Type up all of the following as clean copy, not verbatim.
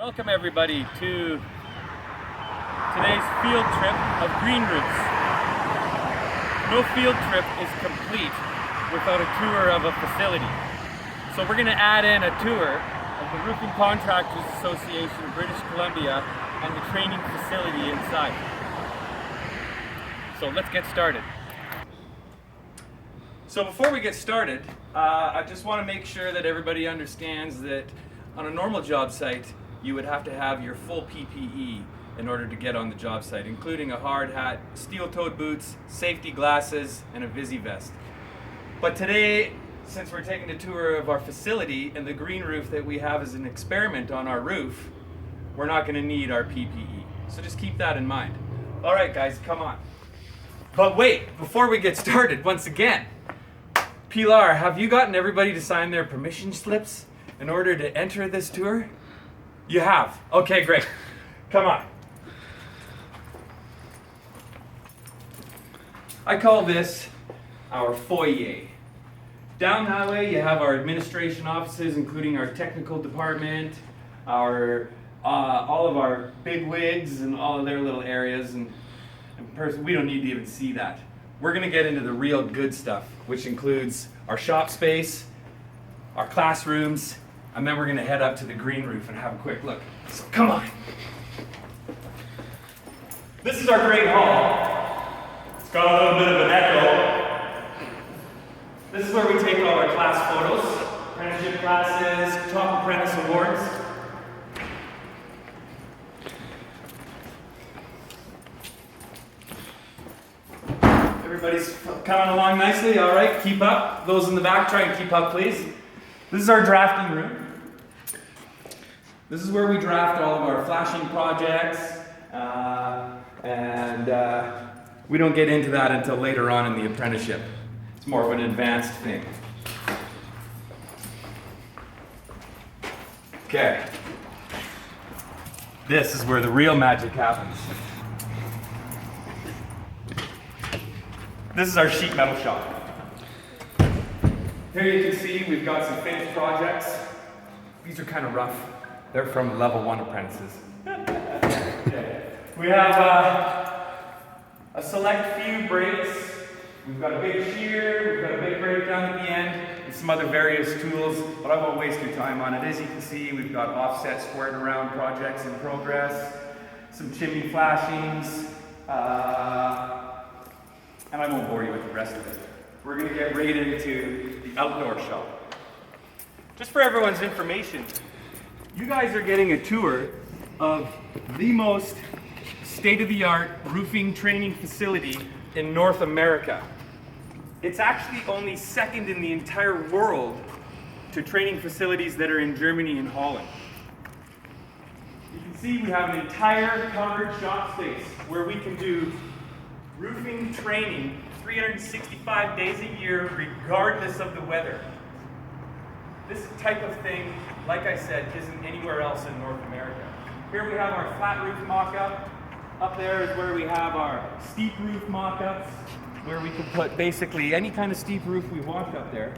Welcome everybody to today's field trip of green roofs. No field trip is complete without a tour of a facility. So we're going to add in a tour of the Roofing Contractors Association of British Columbia and the training facility inside. So let's get started. So before we get started, I just want to make sure that everybody understands that on a normal job site, you would have to have your full PPE in order to get on the job site, including a hard hat, steel-toed boots, safety glasses, and a Visi vest. But today, since we're taking a tour of our facility and the green roof that we have as an experiment on our roof, we're not going to need our PPE. So just keep that in mind. All right, guys, come on. But wait, before we get started, once again, Pilar, have you gotten everybody to sign their permission slips in order to enter this tour? You have. Okay, great. Come on. I call this our foyer. Down that way, you have our administration offices, including our technical department, our all of our big wigs and all of their little areas. And we don't need to even see that. We're going to get into the real good stuff, which includes our shop space, our classrooms, and then we're going to head up to the green roof and have a quick look. So come on. This is our great hall. It's got a little bit of an echo. This is where we take all our class photos, apprenticeship classes, top apprentice awards. Everybody's coming along nicely, all right, keep up. Those in the back, try and keep up, please. This is our drafting room. This is where we draft all of our flashing projects, and we don't get into that until later on in the apprenticeship. It's more of an advanced thing. Okay. This is where the real magic happens. This is our sheet metal shop. Here you can see we've got some finished projects. These are kind of rough. They're from level 1 apprentices. We have a select few breaks. We've got a big shear, we've got a big breakdown at the end, and some other various tools, but I won't waste your time on it. As you can see, we've got offset squared around projects in progress, some chimney flashings, and I won't bore you with the rest of it. We're going to get right into the outdoor shop. Just for everyone's information, you guys are getting a tour of the most state-of-the-art roofing training facility in North America. It's actually only second in the entire world to training facilities that are in Germany and Holland. You can see we have an entire covered shop space where we can do roofing training 365 days a year, regardless of the weather. This type of thing, like I said, isn't anywhere else in North America. Here we have our flat roof mock-up. Up there is where we have our steep roof mock-ups, where we can put basically any kind of steep roof we want up there.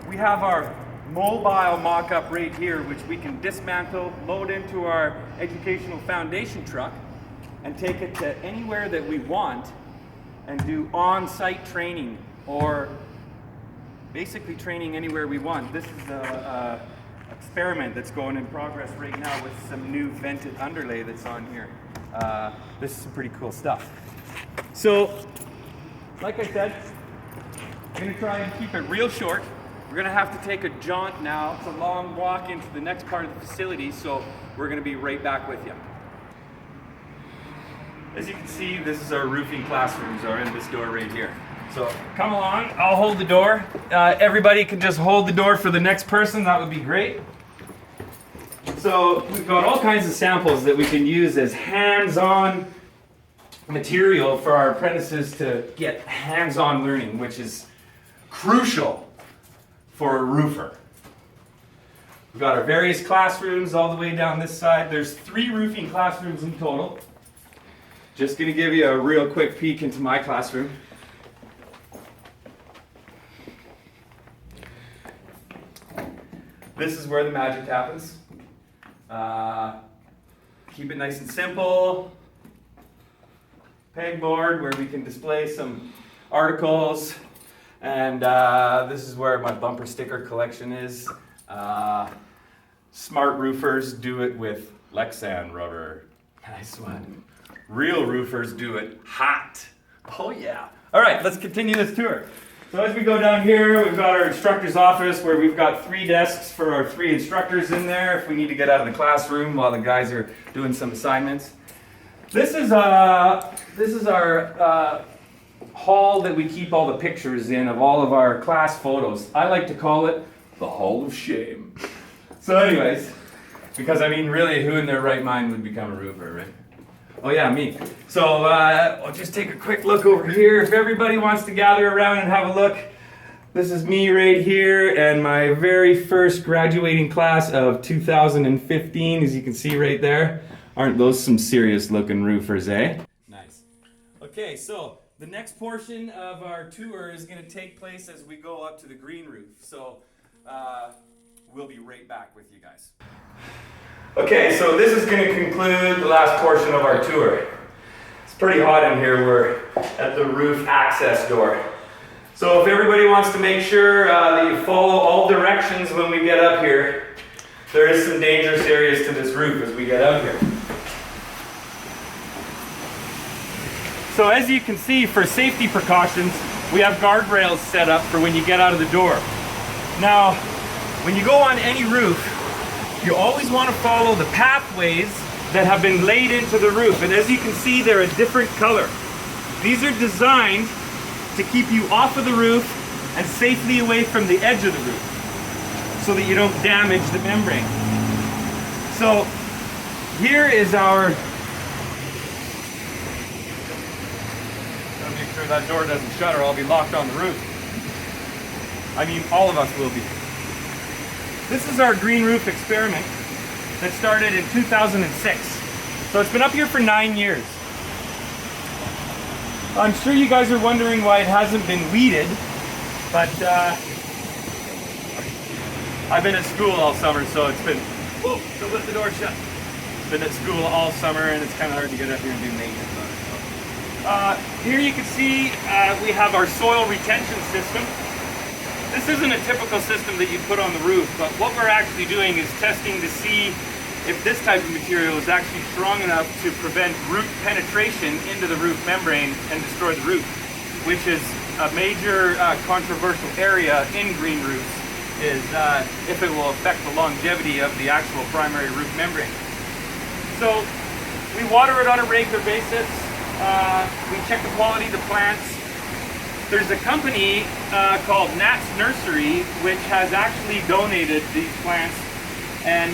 We have our mobile mock-up right here, which we can dismantle, load into our educational foundation truck, and take it to anywhere that we want and do on-site training, or basically training anywhere we want. This is an experiment that's going in progress right now with some new vented underlay that's on here. This is some pretty cool stuff. So, like I said, I'm going to try and keep it real short. We're going to have to take a jaunt now. It's a long walk into the next part of the facility, so we're going to be right back with you. As you can see, this is our roofing classrooms are in this door right here. So come along, I'll hold the door. Everybody can just hold the door for the next person, that would be great. So we've got all kinds of samples that we can use as hands-on material for our apprentices to get hands-on learning, which is crucial for a roofer. We've got our various classrooms all the way down this side. There's 3 roofing classrooms in total. Just going to give you a real quick peek into my classroom. This is where the magic happens. Keep it nice and simple. Pegboard where we can display some articles. And this is where my bumper sticker collection is. Smart roofers do it with Lexan rubber. Nice one. Real roofers do it hot. Oh yeah. All right, let's continue this tour. So as we go down here, we've got our instructor's office where we've got 3 desks for our 3 instructors in there if we need to get out of the classroom while the guys are doing some assignments. This is our hall that we keep all the pictures in of all of our class photos. I like to call it the Hall of Shame. So anyways, because I mean really who in their right mind would become a roofer, right? Oh yeah, me. So I'll just take a quick look over here. If everybody wants to gather around and have a look, this is me right here and my very first graduating class of 2015, as you can see right there. Aren't those some serious looking roofers, eh? Nice. Okay, so the next portion of our tour is going to take place as we go up to the green roof. So we'll be right back with you guys. Okay, so this is going to conclude the last portion of our tour. It's pretty hot in here. We're at the roof access door. So if everybody wants to make sure that you follow all directions when we get up here, there is some dangerous areas to this roof as we get out here. So as you can see, for safety precautions, we have guardrails set up for when you get out of the door. Now, when you go on any roof, you always want to follow the pathways that have been laid into the roof. And as you can see, they're a different color. These are designed to keep you off of the roof and safely away from the edge of the roof so that you don't damage the membrane. So here is our... Gotta make sure that door doesn't shut or I'll be locked on the roof. I mean, all of us will be. This is our green roof experiment that started in 2006. So it's been up here for 9 years. I'm sure you guys are wondering why it hasn't been weeded, but I've been at school all summer, so it's been, whoa, don't let the door shut. Been at school all summer and it's kind of hard to get up here and do maintenance on it. So. Here you can see we have our soil retention system. This isn't a typical system that you put on the roof, but what we're actually doing is testing to see if this type of material is actually strong enough to prevent root penetration into the roof membrane and destroy the roof, which is a major controversial area in green roofs, is if it will affect the longevity of the actual primary roof membrane. So we water it on a regular basis, we check the quality of the plants. There's a company called Nat's Nursery which has actually donated these plants, and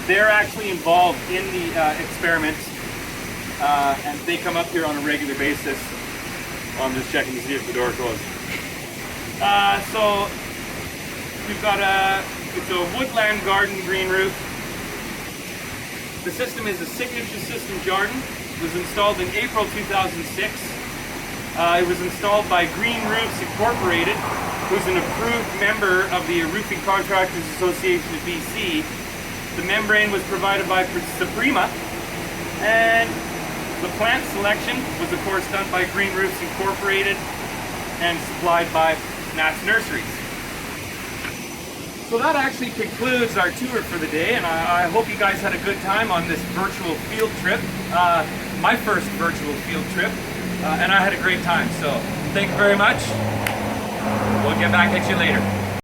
they're actually involved in the experiments, and they come up here on a regular basis. I'm just checking to see if the door closed. So we've got it's a woodland garden green roof. The system is a signature system Jarden. It was installed in April 2006. It was installed by Green Roofs Incorporated, who's an approved member of the Roofing Contractors Association of BC. The membrane was provided by Suprema, and the plant selection was of course done by Green Roofs Incorporated and supplied by Nat's Nurseries. So that actually concludes our tour for the day, and I hope you guys had a good time on this virtual field trip. My first virtual field trip. And I had a great time, so thank you very much. We'll get back at you later.